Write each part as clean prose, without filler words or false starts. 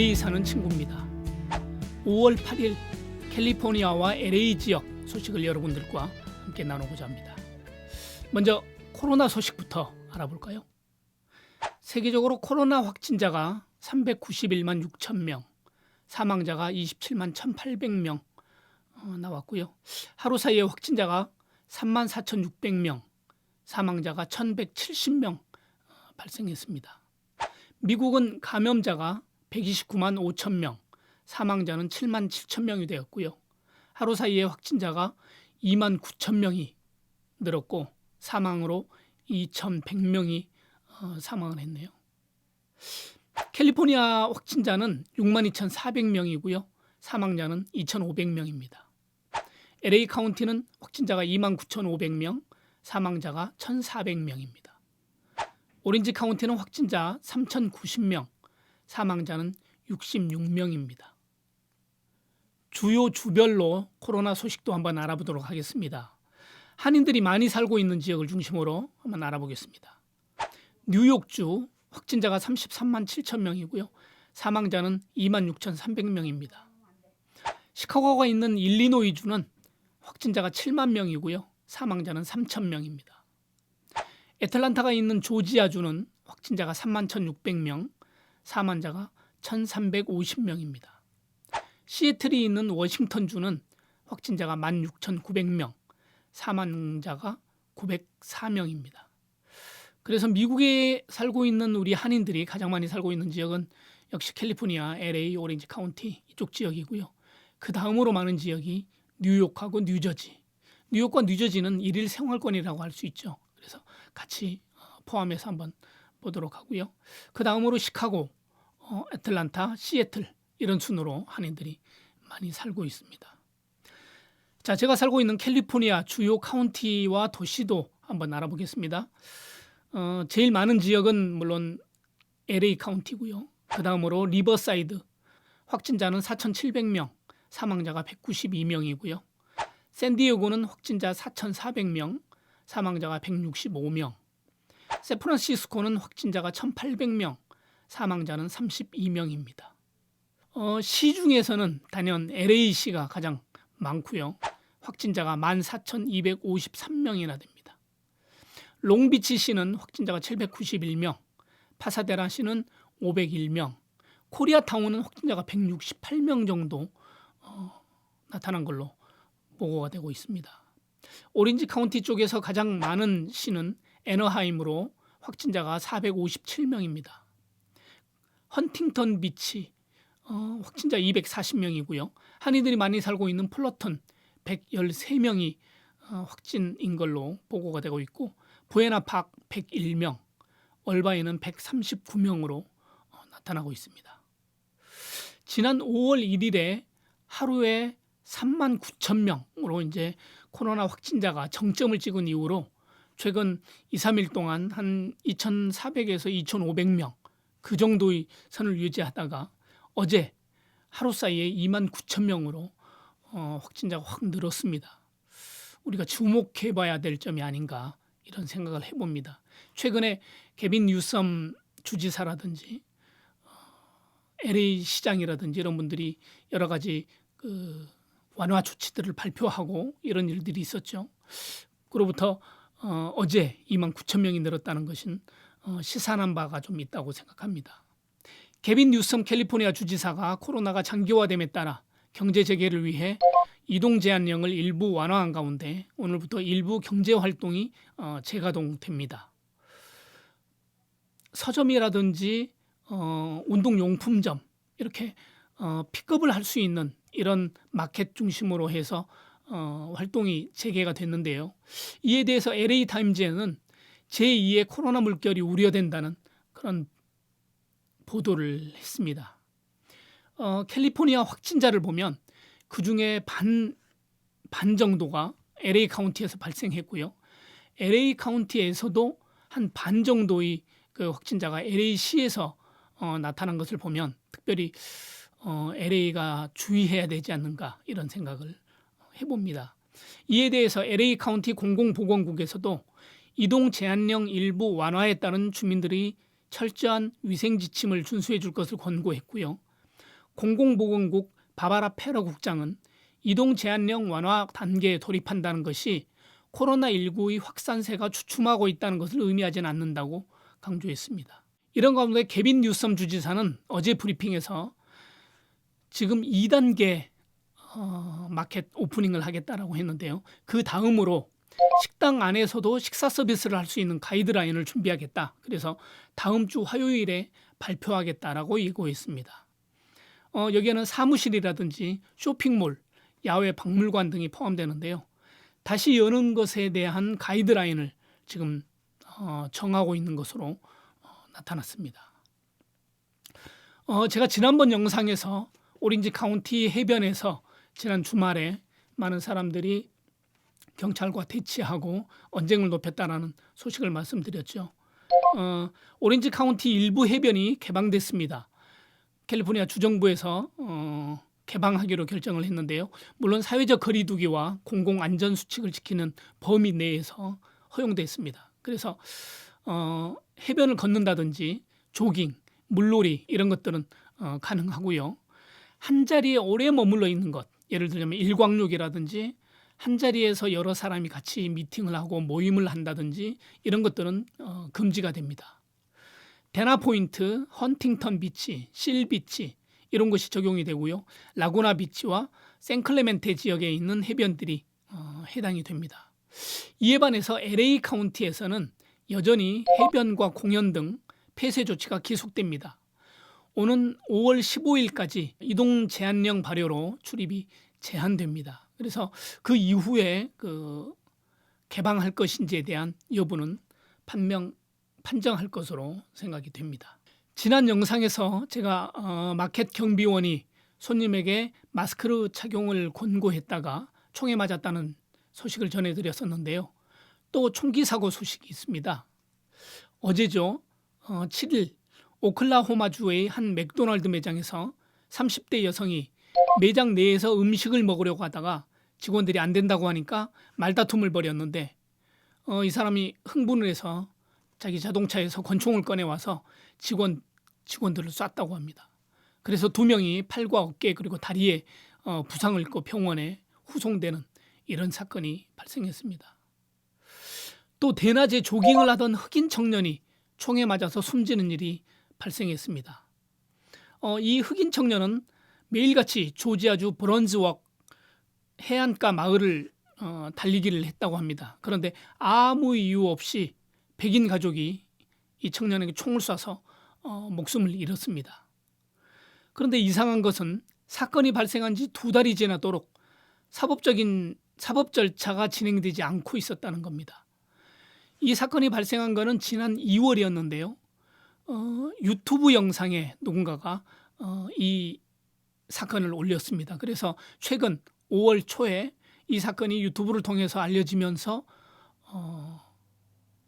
LA 사는 친구입니다. 5월 8일 캘리포니아와 LA 지역 소식을 여러분들과 함께 나누고자 합니다. 먼저 코로나 소식부터 알아볼까요? 세계적으로 코로나 확진자가 391만 6천 명, 사망자가 27만 1,800명 나왔고요. 하루 사이에 확진자가 3만 4,600명, 사망자가 1,170명 발생했습니다. 미국은 감염자가 129만 5천 명, 사망자는 7만 7천 명이 되었고요. 하루 사이에 확진자가 2만 9천 명이 늘었고 사망으로 2,100명이 사망을 했네요. 캘리포니아 확진자는 6만 2,400명이고요. 사망자는 2,500명입니다. LA 카운티는 확진자가 2만 9,500명, 사망자가 1,400명입니다. 오렌지 카운티는 확진자 3,090명, 사망자는 66명입니다. 주요 주별로 코로나 소식도 한번 알아보도록 하겠습니다. 한인들이 많이 살고 있는 지역을 중심으로 한번 알아보겠습니다. 뉴욕주 확진자가 33만 7천 명이고요. 사망자는 2만 6,300명입니다. 시카고가 있는 일리노이주는 확진자가 7만 명이고요. 사망자는 3천 명입니다. 애틀란타가 있는 조지아주는 확진자가 3만 1,600명, 사망자가 1,350명입니다. 시애틀이 있는 워싱턴주는 확진자가 16,900명, 사망자가 904명입니다. 그래서 미국에 살고 있는 우리 한인들이 가장 많이 살고 있는 지역은 역시 캘리포니아, LA, 오렌지 카운티 이쪽 지역이고요. 그 다음으로 많은 지역이 뉴욕하고 뉴저지. 뉴욕과 뉴저지는 일일 생활권이라고 할 수 있죠. 그래서 같이 포함해서 한번 보도록 하고요. 그 다음으로 시카고, 애틀란타, 시애틀 이런 순으로 한인들이 많이 살고 있습니다. 자, 제가 살고 있는 캘리포니아 주요 카운티와 도시도 한번 알아보겠습니다. 제일 많은 지역은 물론 LA 카운티고요. 그 다음으로 리버사이드, 확진자는 4,700명, 사망자가 192명이고요. 샌디에고는 확진자 4,400명, 사망자가 165명. 샌프란시스코는 확진자가 1,800명, 사망자는 32명입니다. 시 중에서는 단연 LA시가 가장 많고요. 확진자가 14,253명이나 됩니다. 롱비치시는 확진자가 791명, 파사데라시는 501명, 코리아타운은 확진자가 168명 정도 나타난 걸로 보고가 되고 있습니다. 오렌지 카운티 쪽에서 가장 많은 시는 애너하임으로 확진자가 457명입니다. 헌팅턴 비치 확진자 240명이고요. 한인들이 많이 살고 있는 플러턴 113명이 확진인 걸로 보고가 되고 있고 부에나팍 101명, 얼바인은 139명으로 나타나고 있습니다. 지난 5월 1일에 하루에 3만 9천 명으로 이제 코로나 확진자가 정점을 찍은 이후로 최근 2, 3일 동안 한 2,400에서 2,500명 그 정도의 선을 유지하다가 어제 하루 사이에 2만 9천 명으로 확진자가 확 늘었습니다. 우리가 주목해봐야 될 점이 아닌가 이런 생각을 해봅니다. 최근에 개빈 뉴섬 주지사라든지 LA 시장이라든지 이런 분들이 여러 가지 완화 조치들을 발표하고 이런 일들이 있었죠. 그로부터 어제 2만 9천 명이 늘었다는 것은 시사한 바가 좀 있다고 생각합니다. 개빈 뉴섬 캘리포니아 주지사가 코로나가 장기화됨에 따라 경제 재개를 위해 이동 제한령을 일부 완화한 가운데 오늘부터 일부 경제 활동이 재가동됩니다. 서점이라든지 운동용품점 이렇게 픽업을 할 수 있는 이런 마켓 중심으로 해서 활동이 재개가 됐는데요. 이에 대해서 LA 타임즈에는 제2의 코로나 물결이 우려된다는 그런 보도를 했습니다. 캘리포니아 확진자를 보면 그중에 반 정도가 LA 카운티에서 발생했고요. LA 카운티에서도 한 반 정도의 그 확진자가 LA시에서 나타난 것을 보면 특별히 LA가 주의해야 되지 않는가 이런 생각을 해봅니다. 이에 대해서 LA 카운티 공공보건국에서도 이동 제한령 일부 완화에 따른 주민들이 철저한 위생 지침을 준수해 줄 것을 권고했고요. 공공보건국 바바라 페러 국장은 이동 제한령 완화 단계에 돌입한다는 것이 코로나19의 확산세가 주춤하고 있다는 것을 의미하지는 않는다고 강조했습니다. 이런 가운데 개빈 뉴섬 주지사는 어제 브리핑에서 지금 2단계 마켓 오프닝을 하겠다라고 했는데요. 그 다음으로 식당 안에서도 식사 서비스를 할 수 있는 가이드라인을 준비하겠다. 그래서 다음 주 화요일에 발표하겠다라고 예고했습니다. 여기에는 사무실이라든지 쇼핑몰, 야외 박물관 등이 포함되는데요. 다시 여는 것에 대한 가이드라인을 지금 정하고 있는 것으로 나타났습니다. 제가 지난번 영상에서 오렌지 카운티 해변에서 지난 주말에 많은 사람들이 경찰과 대치하고 언쟁을 높였다는 소식을 말씀드렸죠. 오렌지 카운티 일부 해변이 개방됐습니다. 캘리포니아 주정부에서 개방하기로 결정을 했는데요. 물론 사회적 거리두기와 공공안전수칙을 지키는 범위 내에서 허용됐습니다. 그래서 해변을 걷는다든지 조깅, 물놀이 이런 것들은 가능하고요. 한 자리에 오래 머물러 있는 것, 예를 들면 일광욕이라든지 한 자리에서 여러 사람이 같이 미팅을 하고 모임을 한다든지 이런 것들은 금지가 됩니다. 데나포인트, 헌팅턴 비치, 실 비치 이런 것이 적용이 되고요. 라구나 비치와 샌클레멘테 지역에 있는 해변들이 해당이 됩니다. 이에 반해서 LA 카운티에서는 여전히 해변과 공연 등 폐쇄 조치가 계속됩니다. 오는 5월 15일까지 이동 제한령 발효로 출입이 제한됩니다. 그래서 그 이후에 개방할 것인지에 대한 여부는 판정할 것으로 생각이 됩니다. 지난 영상에서 제가 마켓 경비원이 손님에게 마스크 착용을 권고했다가 총에 맞았다는 소식을 전해드렸었는데요. 또 총기 사고 소식이 있습니다. 어제죠. 7일 오클라호마주의 한 맥도날드 매장에서 30대 여성이 매장 내에서 음식을 먹으려고 하다가 직원들이 안 된다고 하니까 말다툼을 벌였는데 이 사람이 흥분을 해서 자기 자동차에서 권총을 꺼내와서 직원들을 쐈다고 합니다. 그래서 2명이 팔과 어깨 그리고 다리에 부상을 입고 병원에 후송되는 이런 사건이 발생했습니다. 또 대낮에 조깅을 하던 흑인 청년이 총에 맞아서 숨지는 일이 발생했습니다. 이 흑인 청년은 매일같이 조지아주 브런즈워크 해안가 마을을 달리기를 했다고 합니다. 그런데 아무 이유 없이 백인 가족이 이 청년에게 총을 쏴서 목숨을 잃었습니다. 그런데 이상한 것은 사건이 발생한 지 2달이 지나도록 사법 절차가 진행되지 않고 있었다는 겁니다. 이 사건이 발생한 것은 지난 2월이었는데요. 유튜브 영상에 누군가가 이 사건을 올렸습니다. 그래서 최근 5월 초에 이 사건이 유튜브를 통해서 알려지면서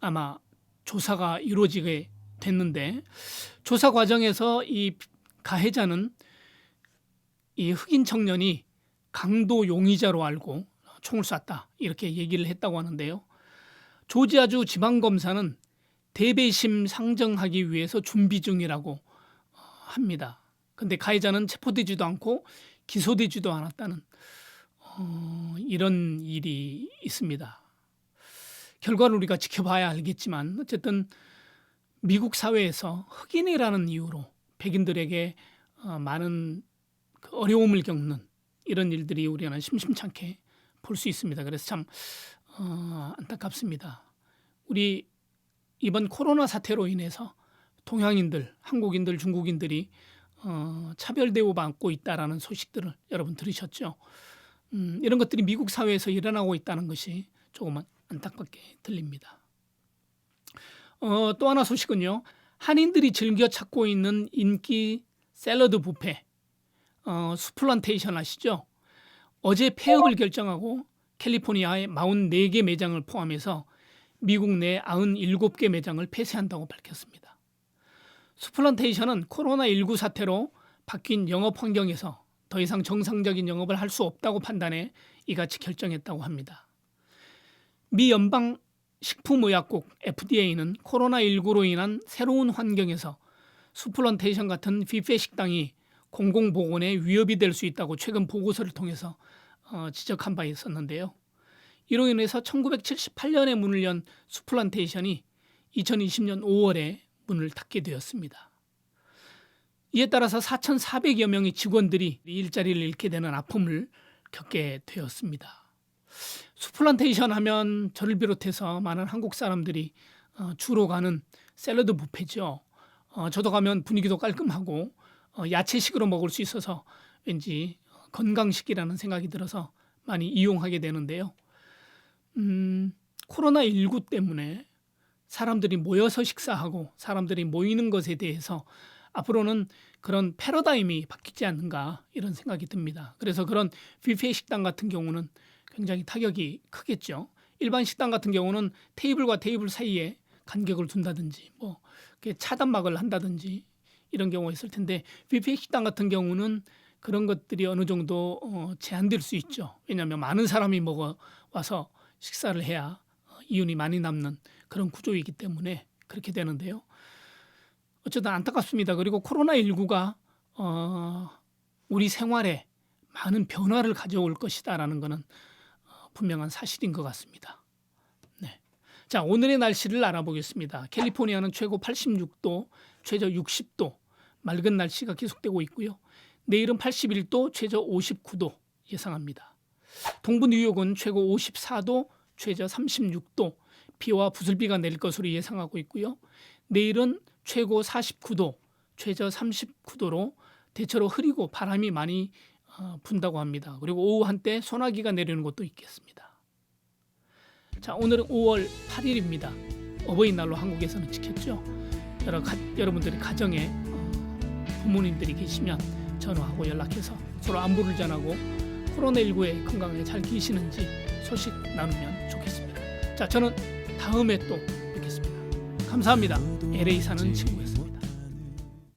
아마 조사가 이루어지게 됐는데 조사 과정에서 이 가해자는 이 흑인 청년이 강도 용의자로 알고 총을 쐈다 이렇게 얘기를 했다고 하는데요. 조지아주 지방검사는 대배심 상정하기 위해서 준비 중이라고 합니다. 그런데 가해자는 체포되지도 않고 기소되지도 않았다는 이런 일이 있습니다. 결과를 우리가 지켜봐야 알겠지만 어쨌든 미국 사회에서 흑인이라는 이유로 백인들에게 많은 어려움을 겪는 이런 일들이 우리는 심심찮게 볼 수 있습니다. 그래서 참 안타깝습니다. 우리 이번 코로나 사태로 인해서 동양인들, 한국인들, 중국인들이 차별 대우받고 있다라는 소식들을 여러분 들으셨죠? 이런 것들이 미국 사회에서 일어나고 있다는 것이 조금은 안타깝게 들립니다. 또 하나 소식은요. 한인들이 즐겨 찾고 있는 인기 샐러드 뷔페 수플란테이션 아시죠? 어제 폐업을 결정하고 캘리포니아의 44개 매장을 포함해서 미국 내 97개 매장을 폐쇄한다고 밝혔습니다. 수플란테이션은 코로나19 사태로 바뀐 영업 환경에서 더 이상 정상적인 영업을 할 수 없다고 판단해 이같이 결정했다고 합니다. 미 연방식품의약국 FDA는 코로나19로 인한 새로운 환경에서 수플란테이션 같은 뷔페 식당이 공공보건에 위협이 될 수 있다고 최근 보고서를 통해서 지적한 바 있었는데요. 이로 인해서 1978년에 문을 연 숲플란테이션이 2020년 5월에 문을 닫게 되었습니다. 이에 따라서 4,400여 명의 직원들이 일자리를 잃게 되는 아픔을 겪게 되었습니다. 숲플란테이션 하면 저를 비롯해서 많은 한국 사람들이 주로 가는 샐러드 뷔페죠. 저도 가면 분위기도 깔끔하고 야채식으로 먹을 수 있어서 왠지 건강식이라는 생각이 들어서 많이 이용하게 되는데요. 코로나19 때문에 사람들이 모여서 식사하고 사람들이 모이는 것에 대해서 앞으로는 그런 패러다임이 바뀌지 않는가 이런 생각이 듭니다. 그래서 그런 뷔페 식당 같은 경우는 굉장히 타격이 크겠죠. 일반 식당 같은 경우는 테이블과 테이블 사이에 간격을 둔다든지 뭐 차단막을 한다든지 이런 경우가 있을 텐데 뷔페 식당 같은 경우는 그런 것들이 어느 정도 제한될 수 있죠. 왜냐하면 많은 사람이 와서 식사를 해야 이윤이 많이 남는 그런 구조이기 때문에 그렇게 되는데요. 어쨌든 안타깝습니다. 그리고 코로나19가 우리 생활에 많은 변화를 가져올 것이다라는 것은 분명한 사실인 것 같습니다. 네. 자, 오늘의 날씨를 알아보겠습니다. 캘리포니아는 최고 86도, 최저 60도, 맑은 날씨가 계속되고 있고요. 내일은 81도, 최저 59도 예상합니다. 동부 뉴욕은 최고 54도, 최저 36도, 비와 부슬비가 내릴 것으로 예상하고 있고요. 내일은 최고 49도, 최저 39도로 대체로 흐리고 바람이 많이 분다고 합니다. 그리고 오후 한때 소나기가 내리는 곳도 있겠습니다. 자, 오늘은 5월 8일입니다. 어버이날로 한국에서는 지켰죠. 여러분들이 가정에 부모님들이 계시면 전화하고 연락해서 서로 안부를 전하고 코로나19에 건강에 잘 계시는지 소식 나누면 좋겠습니다. 자, 저는 다음에 또 뵙겠습니다. 감사합니다. LA 사는 친구였습니다.